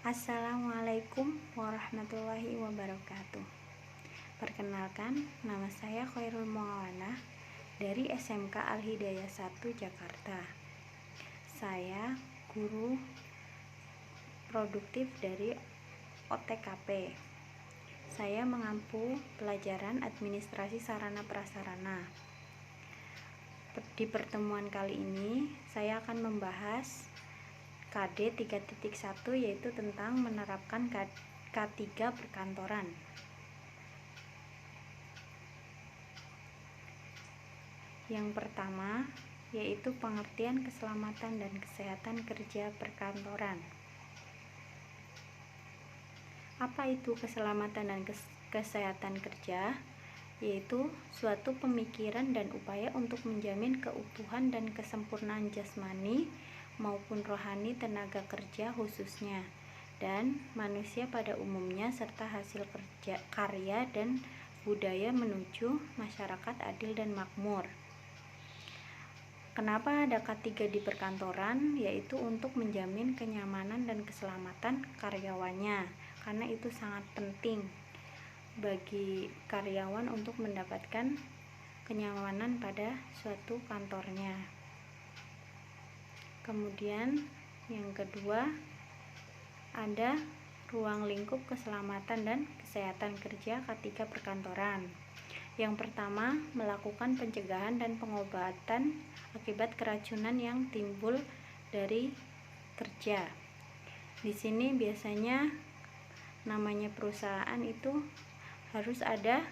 Assalamualaikum warahmatullahi wabarakatuh. Perkenalkan, nama saya Khairul Maulana dari SMK Al-Hidayah 1 Jakarta. Saya guru produktif dari OTKP. Saya mengampu pelajaran administrasi sarana prasarana. Di pertemuan kali ini saya akan membahas KD 3.1, yaitu tentang menerapkan K3 perkantoran. Yang pertama yaitu pengertian keselamatan dan kesehatan kerja perkantoran. Apa itu keselamatan dan kesehatan kerja? Yaitu suatu pemikiran dan upaya untuk menjamin keutuhan dan kesempurnaan jasmani maupun rohani tenaga kerja khususnya dan manusia pada umumnya, serta hasil kerja, karya dan budaya menuju masyarakat adil dan makmur. Kenapa ada K3 di perkantoran? Yaitu untuk menjamin kenyamanan dan keselamatan karyawannya, karena itu sangat penting bagi karyawan untuk mendapatkan kenyamanan pada suatu kantornya. Kemudian yang kedua, ada ruang lingkup keselamatan dan kesehatan kerja K3 perkantoran. Yang pertama, melakukan pencegahan dan pengobatan akibat keracunan yang timbul dari kerja. Di sini biasanya namanya perusahaan itu harus ada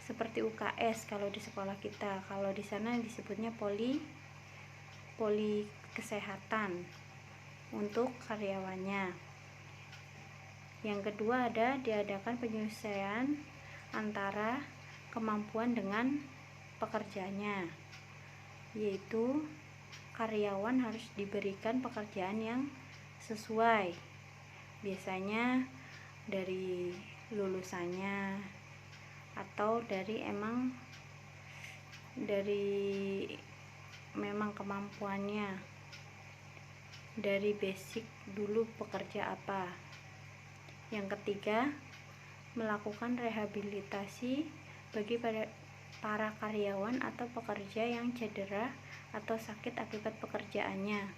seperti UKS kalau di sekolah kita. Kalau di sana disebutnya poli kesehatan untuk karyawannya. Yang kedua, ada diadakan penyesuaian antara kemampuan dengan pekerjaannya, yaitu karyawan harus diberikan pekerjaan yang sesuai, biasanya dari lulusannya atau dari memang kemampuannya, dari basic dulu pekerja apa. Yang ketiga, melakukan rehabilitasi bagi para karyawan atau pekerja yang cedera atau sakit akibat pekerjaannya.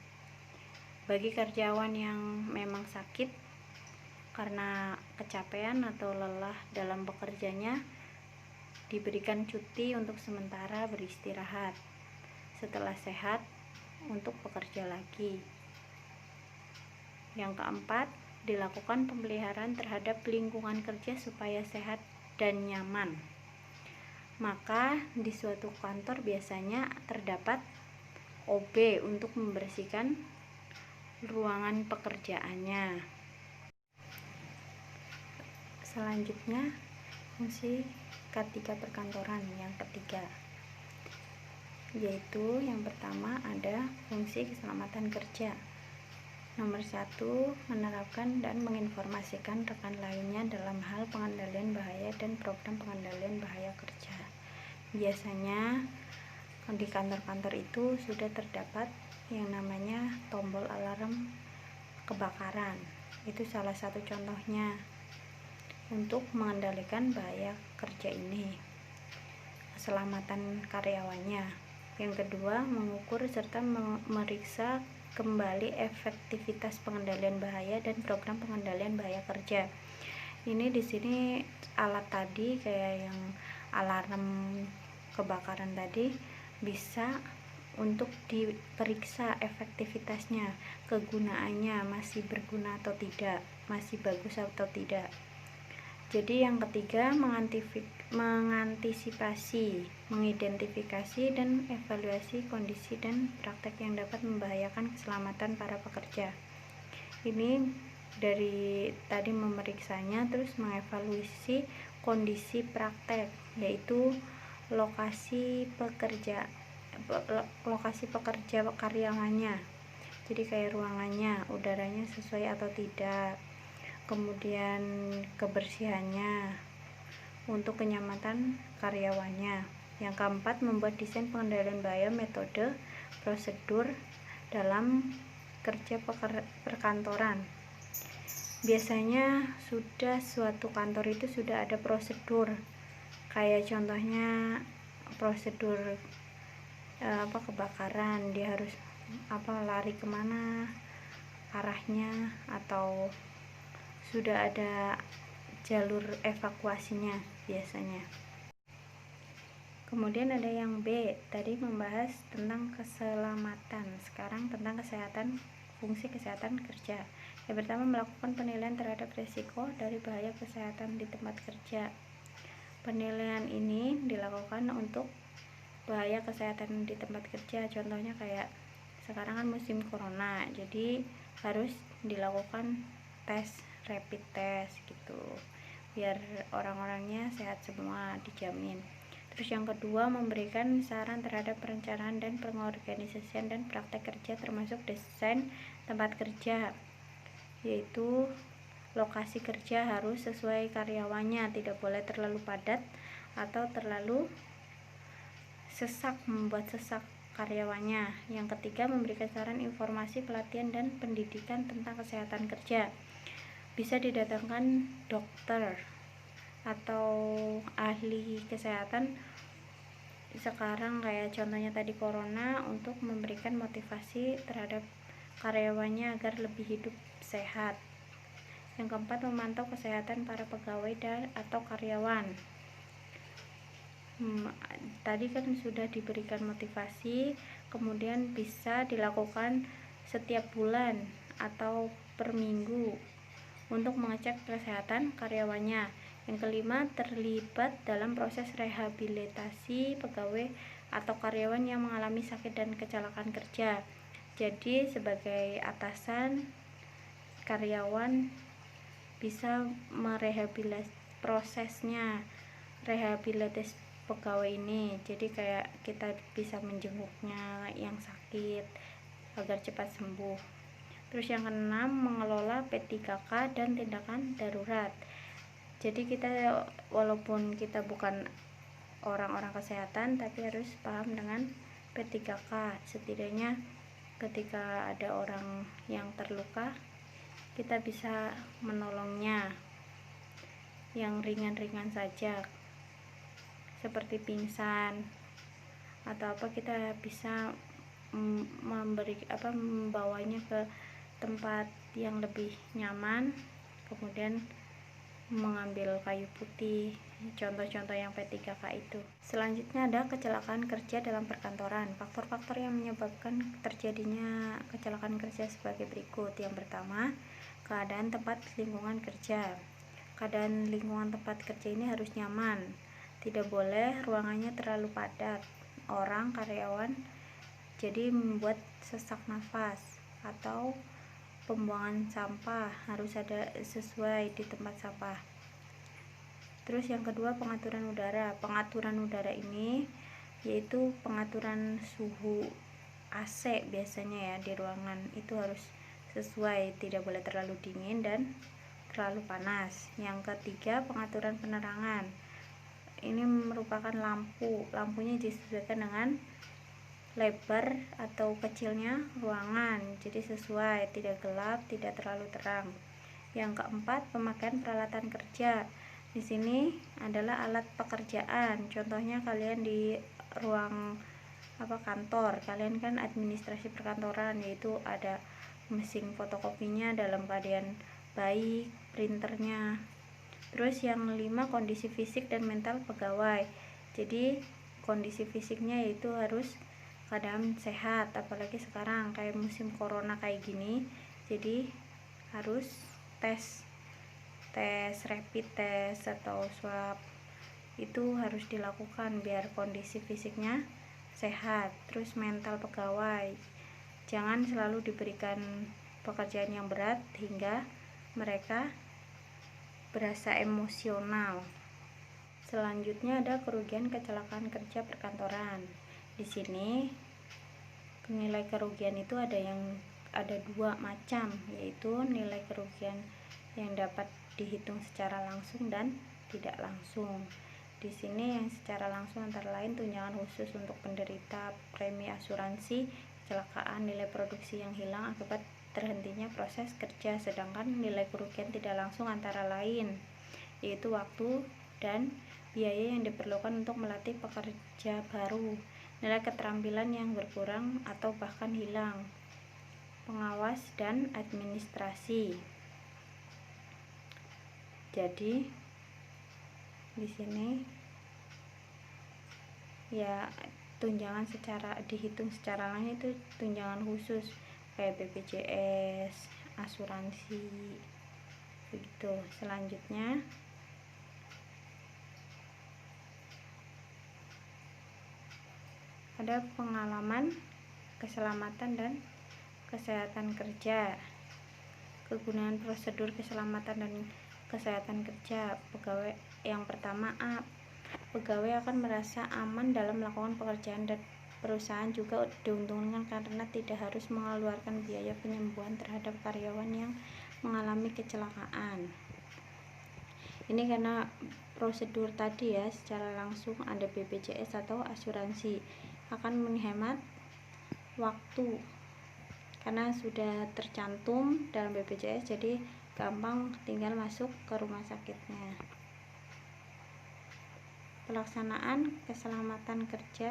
Bagi karyawan yang memang sakit karena kecapean atau lelah dalam bekerjanya, diberikan cuti untuk sementara beristirahat. Setelah sehat untuk bekerja lagi. Yang keempat, dilakukan pemeliharaan terhadap lingkungan kerja supaya sehat dan nyaman. Maka di suatu kantor biasanya terdapat OB untuk membersihkan ruangan pekerjaannya. Selanjutnya, fungsi K3 perkantoran yang ketiga, yaitu yang pertama ada fungsi keselamatan kerja. Nomor 1, menerapkan dan menginformasikan rekan lainnya dalam hal pengendalian bahaya dan program pengendalian bahaya kerja. Biasanya di kantor-kantor itu sudah terdapat yang namanya tombol alarm kebakaran. Itu salah satu contohnya untuk mengendalikan bahaya kerja ini, keselamatan karyawannya. Yang kedua, mengukur serta memeriksa kembali efektivitas pengendalian bahaya dan program pengendalian bahaya kerja. Ini di sini alat tadi kayak yang alarm kebakaran tadi bisa untuk diperiksa efektivitasnya, kegunaannya masih berguna atau tidak, masih bagus atau tidak. Jadi yang ketiga, mengantisipasi, mengidentifikasi dan evaluasi kondisi dan praktek yang dapat membahayakan keselamatan para pekerja. Ini dari tadi memeriksanya, terus mengevaluasi kondisi praktek, yaitu lokasi pekerja karyawannya. Jadi kayak ruangannya, udaranya sesuai atau tidak, kemudian kebersihannya untuk kenyamanan karyawannya. Yang keempat, membuat desain pengendalian bahaya, metode, prosedur dalam kerja perkantoran. Biasanya suatu kantor itu sudah ada prosedur, kayak contohnya prosedur kebakaran, dia harus lari kemana arahnya, atau sudah ada jalur evakuasinya biasanya. Kemudian ada yang B, tadi membahas tentang keselamatan, sekarang tentang kesehatan, fungsi kesehatan kerja. Yang pertama, melakukan penilaian terhadap risiko dari bahaya kesehatan di tempat kerja. Penilaian ini dilakukan untuk bahaya kesehatan di tempat kerja, contohnya kayak sekarang kan musim corona, jadi harus dilakukan tes, rapid test gitu, biar orang-orangnya sehat semua, dijamin. Terus yang kedua, memberikan saran terhadap perencanaan dan pengorganisasian dan praktek kerja, termasuk desain tempat kerja, yaitu lokasi kerja harus sesuai karyawannya, tidak boleh terlalu padat atau terlalu sesak, membuat sesak karyawannya. Yang ketiga, memberikan saran informasi pelatihan dan pendidikan tentang kesehatan kerja, bisa didatangkan dokter atau ahli kesehatan sekarang kayak contohnya tadi corona, untuk memberikan motivasi terhadap karyawannya agar lebih hidup sehat. Yang keempat, memantau kesehatan para pegawai atau karyawan. Tadi kan sudah diberikan motivasi, kemudian bisa dilakukan setiap bulan atau per minggu untuk mengecek kesehatan karyawannya. Yang kelima, terlibat dalam proses rehabilitasi pegawai atau karyawan yang mengalami sakit dan kecelakaan kerja. Jadi sebagai atasan, karyawan bisa merehabilitasi prosesnya, rehabilitasi pegawai ini. Jadi kayak kita bisa menjenguknya yang sakit agar cepat sembuh. Terus yang keenam, mengelola P3K dan tindakan darurat. Jadi kita walaupun kita bukan orang-orang kesehatan, tapi harus paham dengan P3K. Setidaknya ketika ada orang yang terluka, kita bisa menolongnya yang ringan-ringan saja, seperti pingsan atau kita bisa membawanya ke tempat yang lebih nyaman, kemudian mengambil kayu putih, contoh-contoh yang P3K itu. Selanjutnya ada kecelakaan kerja dalam perkantoran. Faktor-faktor yang menyebabkan terjadinya kecelakaan kerja sebagai berikut. Yang pertama, keadaan tempat lingkungan kerja. Keadaan lingkungan tempat kerja ini harus nyaman, tidak boleh ruangannya terlalu padat orang karyawan, jadi membuat sesak nafas. Atau pembuangan sampah harus ada sesuai di tempat sampah. Terus yang kedua, pengaturan udara. Pengaturan udara ini yaitu pengaturan suhu AC biasanya ya di ruangan, itu harus sesuai, tidak boleh terlalu dingin dan terlalu panas. Yang ketiga, pengaturan penerangan. Ini merupakan lampunya disesuaikan dengan lebar atau kecilnya ruangan, jadi sesuai, tidak gelap, tidak terlalu terang. Yang keempat, pemakaian peralatan kerja. Di sini adalah alat pekerjaan. Contohnya kalian di ruang kantor, kalian kan administrasi perkantoran, yaitu ada mesin fotokopinya dalam keadaan baik, printernya. Terus yang kelima, kondisi fisik dan mental pegawai. Jadi kondisi fisiknya yaitu harus keadaan sehat, apalagi sekarang kayak musim corona kayak gini, jadi harus tes rapid test atau swab itu harus dilakukan biar kondisi fisiknya sehat. Terus mental pegawai, jangan selalu diberikan pekerjaan yang berat hingga mereka berasa emosional. Selanjutnya ada kerugian kecelakaan kerja perkantoran. Di sini nilai kerugian itu ada dua macam, yaitu nilai kerugian yang dapat dihitung secara langsung dan tidak langsung. Di sini yang secara langsung antara lain tunjangan khusus untuk penderita, premi asuransi kecelakaan, nilai produksi yang hilang akibat terhentinya proses kerja, sedangkan nilai kerugian tidak langsung antara lain yaitu waktu dan biaya yang diperlukan untuk melatih pekerja baru, nilai keterampilan yang berkurang atau bahkan hilang, pengawas dan administrasi. Jadi di sini ya tunjangan secara dihitung secara lain itu tunjangan khusus kayak BPJS, asuransi begitu. Selanjutnya ada pengalaman keselamatan dan kesehatan kerja. Kegunaan prosedur keselamatan dan kesehatan kerja pegawai. Yang pertama, pegawai akan merasa aman dalam melakukan pekerjaan dan perusahaan juga diuntungkan karena tidak harus mengeluarkan biaya penyembuhan terhadap karyawan yang mengalami kecelakaan. Ini karena prosedur tadi ya, secara langsung ada BPJS atau asuransi, akan menghemat waktu karena sudah tercantum dalam BPJS, jadi gampang tinggal masuk ke rumah sakitnya. Pelaksanaan keselamatan kerja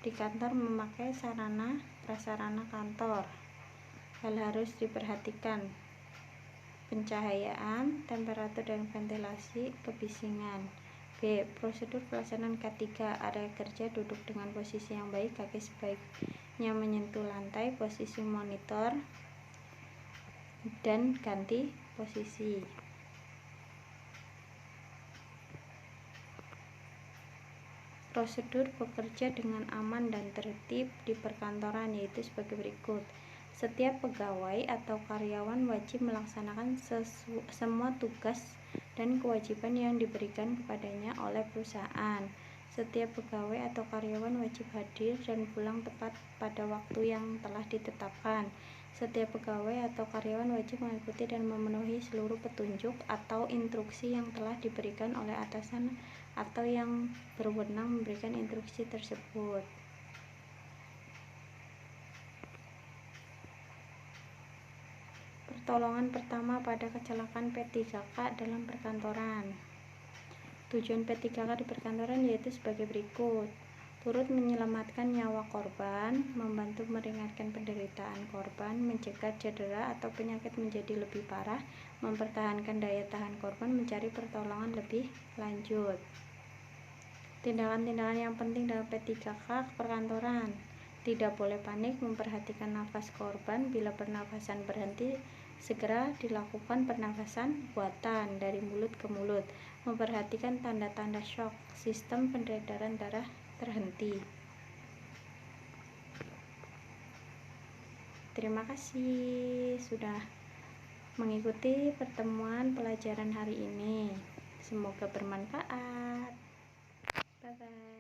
di kantor memakai sarana prasarana kantor. Hal harus diperhatikan: pencahayaan, temperatur dan ventilasi, kebisingan. B. Prosedur pelaksanaan K3. Area kerja duduk dengan posisi yang baik, kaki sebaiknya menyentuh lantai, posisi monitor, dan ganti posisi. Prosedur bekerja dengan aman dan tertib di perkantoran yaitu sebagai berikut. Setiap pegawai atau karyawan wajib melaksanakan semua tugas dan kewajiban yang diberikan kepadanya oleh perusahaan. Setiap pegawai atau karyawan wajib hadir dan pulang tepat pada waktu yang telah ditetapkan. Setiap pegawai atau karyawan wajib mengikuti dan memenuhi seluruh petunjuk atau instruksi yang telah diberikan oleh atasan atau yang berwenang memberikan instruksi tersebut. Pertolongan pertama pada kecelakaan P3K dalam perkantoran. Tujuan P3K di perkantoran yaitu sebagai berikut: turut menyelamatkan nyawa korban, membantu meringankan penderitaan korban, mencegah cedera atau penyakit menjadi lebih parah, mempertahankan daya tahan korban, mencari pertolongan lebih lanjut. Tindakan-tindakan yang penting dalam P3K perkantoran: tidak boleh panik, memperhatikan nafas korban, bila pernafasan berhenti segera dilakukan pernafasan buatan dari mulut ke mulut, memperhatikan tanda-tanda shock, sistem peredaran darah terhenti. Terima kasih sudah mengikuti pertemuan pelajaran hari ini. Semoga bermanfaat. Bye-bye.